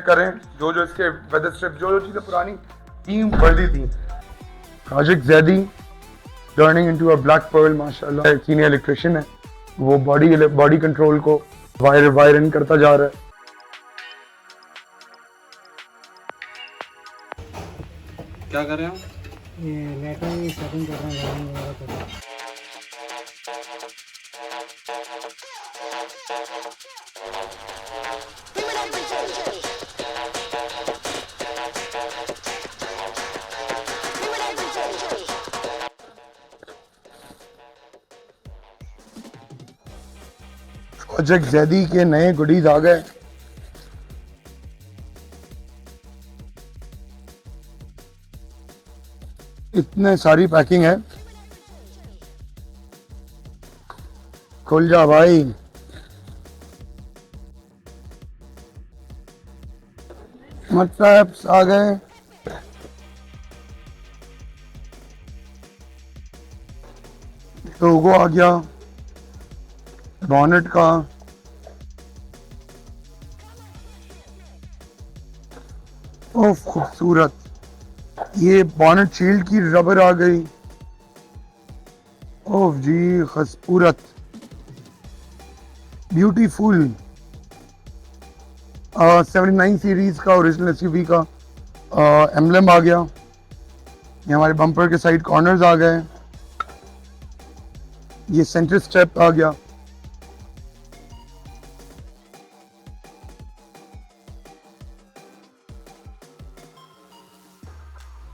करें जो जो इसके वेदर स्ट्रिप जो जो चीज़ें पुरानी थी वर्दी थी। Project Zaidi turning into a black pearl माशाल्लाह। सीनियर इलेक्ट्रिशियन है, वो बॉडी कंट्रोल को वायर इन करता जा रहा है। क्या कर रहे हैं? ये लाइटों की सेटिंग कर रहे हैं, वगैरह कर रहे हैं। प्रोजेक्ट ज़ैदी के नए गुडीज आ गए। इतने सारी पैकिंग है, खुल जा भाई। मतलब आ गए, लोगो आ गया बॉनेट का। ओह खूबसूरत, ये बॉनेट शील्ड की रबर आ गई। ओह जी खूबसूरत, ब्यूटीफुल। 79 सीरीज का ओरिजिनल एसयूवी का एम्बलम आ गया। ये हमारे बम्पर के साइड कॉर्नर्स आ गए। ये सेंटर स्टेप आ गया।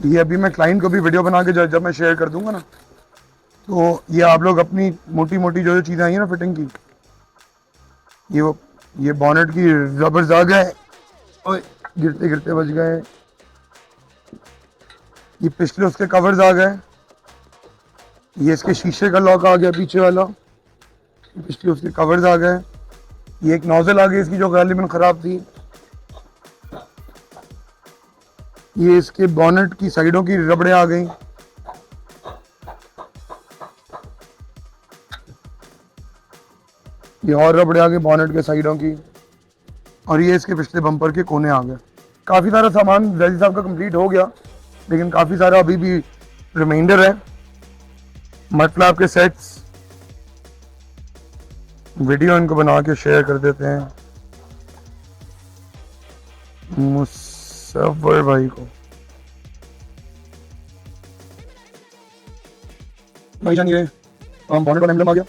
ये अभी मैं क्लाइंट को भी वीडियो बना के जब मैं शेयर कर दूंगा ना, तो ये आप लोग अपनी मोटी मोटी जो जो चीज़ें आई हैं ना फिटिंग की, ये बॉनेट की रबर्स आ गए, गिरते गिरते बच गए। ये पिछले उसके कवर्स आ गए। ये इसके शीशे का लॉक आ गया पीछे वाला, पिछले उसके कवर्स आ गए। ये एक नोजल आ गई इसकी जो गालिबन ख़राब थी। ये इसके बॉनेट की साइडों की रबड़ें आ गई। ये और रबड़े आ गए बॉनेट के साइडों की। और ये इसके पिछले बम्पर के कोने आ गए। काफ़ी सारा सामान जैदी साहब का कंप्लीट हो गया, लेकिन काफ़ी सारा अभी भी रिमाइंडर है। मतलब के सेट्स वीडियो इनको बना के शेयर कर देते हैं मुसव्वर भाई को। भाई जान, ये बॉनेट वाला एम्बलम आ गया,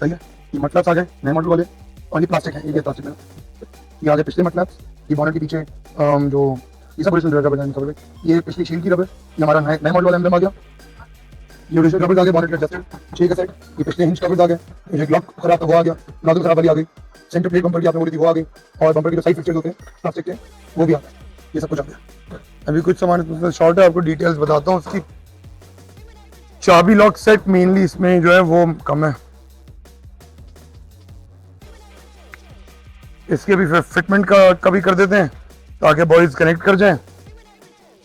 सही है। ये मतलब आ गए नए मॉडल वाले, और ये प्लास्टिक है, ये प्लास्टिक में ये आ गए पिछले मतलब। ये बॉनेट के पीछे जो ये सब ओरिजिनल रबर है कवर। ये पिछली शील्ड की रबर, ये हमारा नए मॉडल वाला एम्बलम आ गया। ये ओरिजिनल रबर आ गया बॉनेट एडजस्टेड 6 का सेट। ये पिछले हिंज कवर आ गए। ये ग्लॉक खराब था वो आ गया, नोजल खराब वाली आ गई। सेंटर प्लेट बम्पर की आपने बोली थी वो आ गई, और बम्पर के जो साइड फिक्चर्स होते हैं प्लास्टिक के वो भी आ गए। ये सब कुछ आ गया। अभी कुछ सामान शॉर्ट है, आपको डिटेल्स बताता हूँ उसकी। चाबी लॉक सेट मेनली इसमें जो है वो कम है। इसके भी फिटमेंट का भी कर देते हैं ताकि बॉयज कनेक्ट कर जाएं।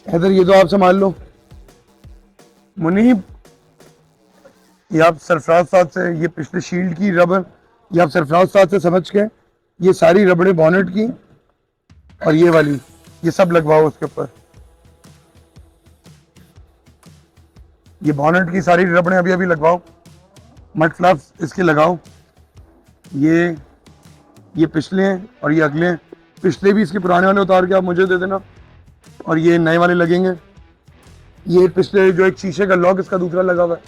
इधर ये तो आप संभाल लो मुनीब, ये आप सरफराज साथ से, ये पिछले शील्ड की रबर, ये आप सरफराज साथ से समझ के ये सारी रबड़े बॉनेट की और ये वाली ये सब लगवाओ उसके ऊपर। ये बॉनेट की सारी रबड़े अभी अभी लगवाओ, मड फ्लैप्स इसके लगाओ। ये पिछले हैं और ये अगले हैं। पिछले भी इसके पुराने वाले उतार के आप मुझे दे देना, और ये नए वाले लगेंगे। ये पिछले जो एक शीशे का लॉक इसका दूसरा लगा हुआ है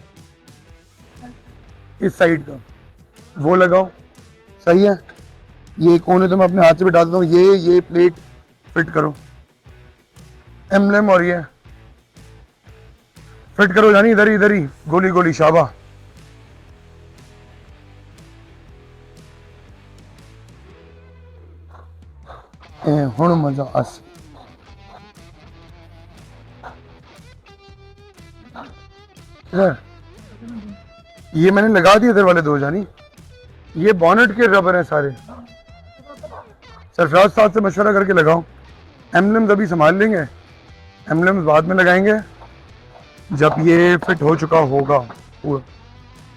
इस साइड का, वो लगाओ, सही है। ये कोने तो मैं अपने हाथ से बिठा देता हूँ। ये प्लेट फिट करो, एम्बलम और ये फिट करो, यानी इधर ही गोली गोली शाबा। हुण मजा आस। ये मैंने लगा दिए इधर वाले दो जानी। ये बॉनेट के रबर हैं सारे, सरफराज साहब से मशवरा करके लगाओ। एम्बलम्स अभी संभाल लेंगे, एम्बलम्स बाद में लगाएंगे। जब ये फिट हो चुका होगा,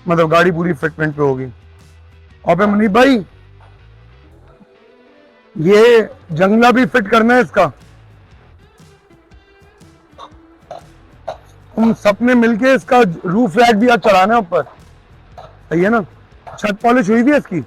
मतलब गाड़ी पूरी फिटमेंट पे होगी। और पे मुनीब भाई, ये जंगला भी फिट करना है इसका। हम सबने मिलके इसका रूफ रैक भी आज चढ़ाना है ऊपर, सही है ना? छत पॉलिश हुई भी है इसकी।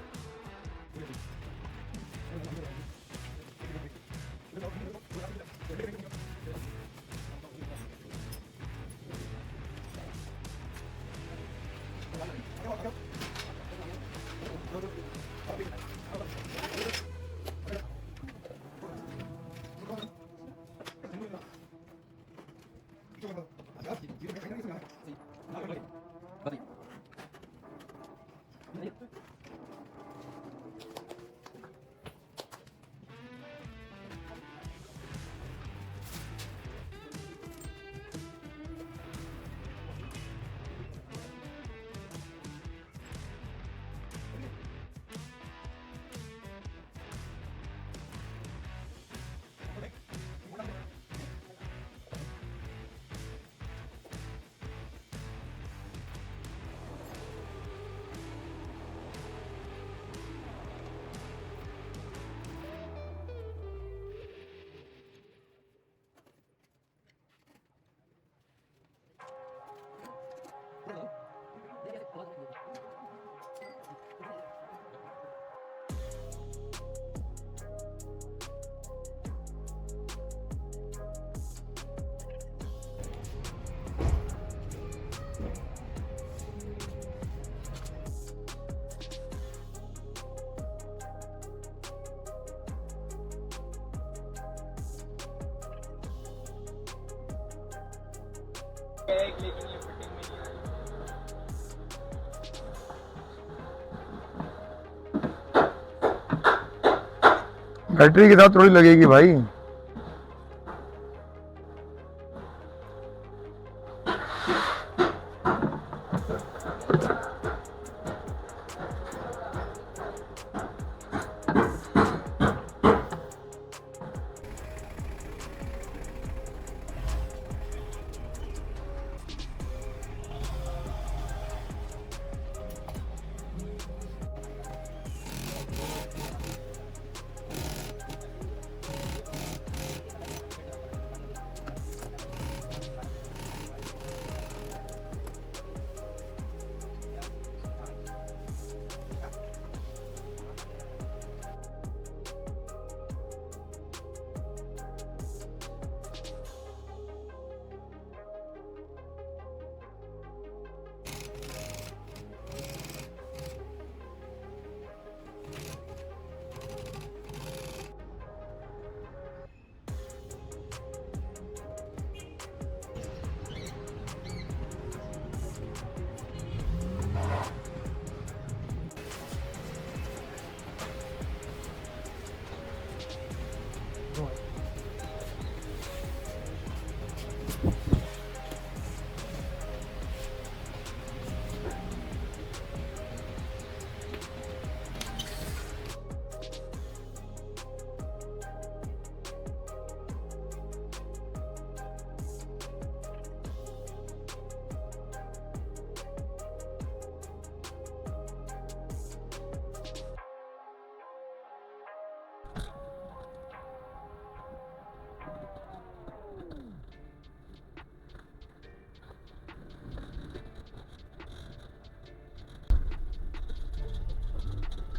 बैटरी के साथ थोड़ी लगेगी भाई।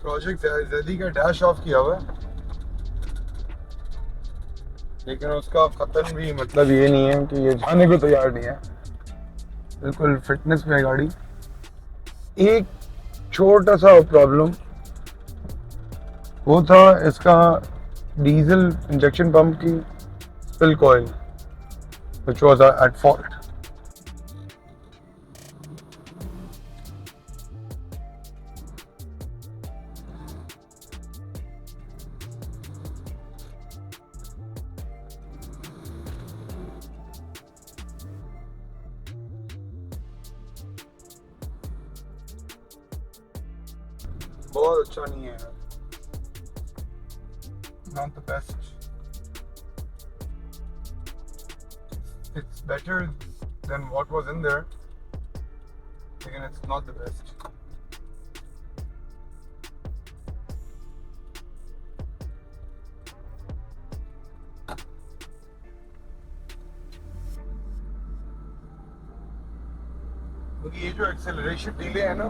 प्रोजेक्ट जैदी का डैश ऑफ किया हुआ है, लेकिन उसका खतन भी मतलब ये नहीं है कि ये जाने को तैयार नहीं है। बिल्कुल फिटनेस में है गाड़ी। एक छोटा सा प्रॉब्लम वो था इसका डीजल इंजेक्शन पंप की spill coil, which was at fault. बहुत अच्छा नहीं है, not the best. It's better than what was in there. Again, it's not the best. क्योंकि ये जो एक्सेलरेशन डिले है ना,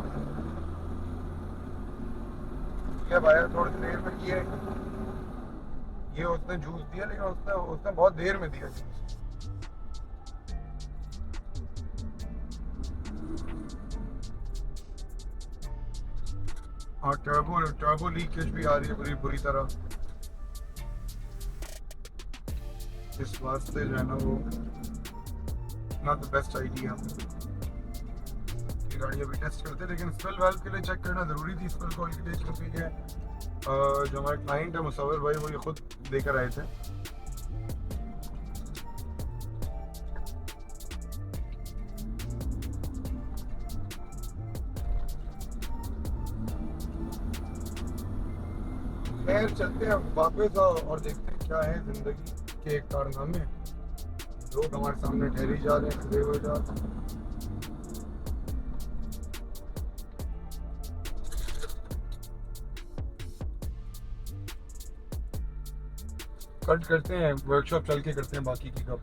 क्या भाई थोड़ी देर में ये उसने जूस दिया, लेकिन उसने बहुत देर में दिया जूस। हाँ, टर्बो लीकेज भी आ रही है बुरी तरह। इस वास्ते जो है ना वो नॉट द बेस्ट आइडिया। गाड़ी अभी टेस्ट करते हैं, लेकिन स्पेल वाल्व के लिए चेक करना ज़रूरी थी स्पेल क्वालिटी, क्योंकि ये जो हमारे क्लाइंट है मुसव्विर भाई, वो ये खुद लेकर आए थे। खैर चलते हैं वापस और देखते हैं क्या है जिंदगी के कारनामे। लोग हमारे सामने ठहरे जा रहे हैं, खड़े हुए जा रहे हैं। कट करते हैं, वर्कशॉप चल के करते हैं बाकी की कब।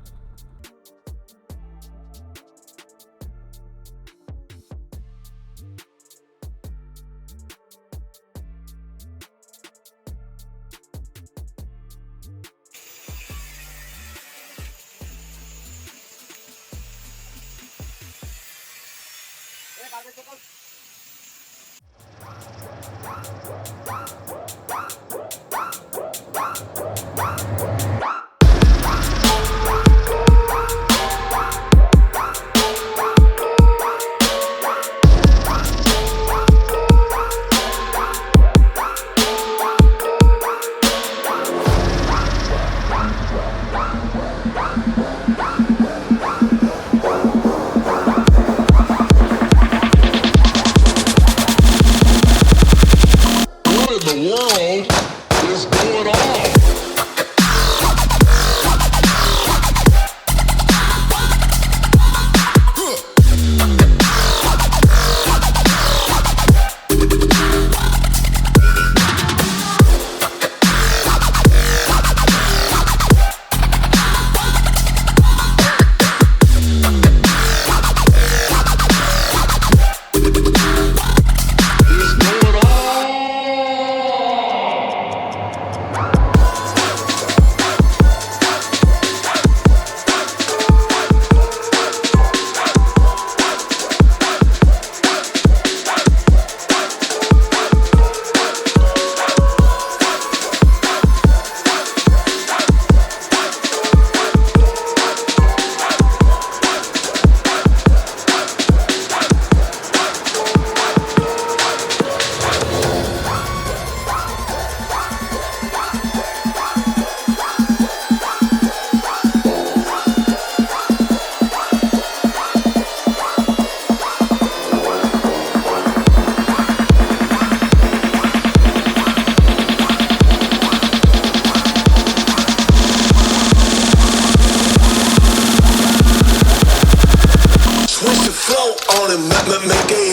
Make it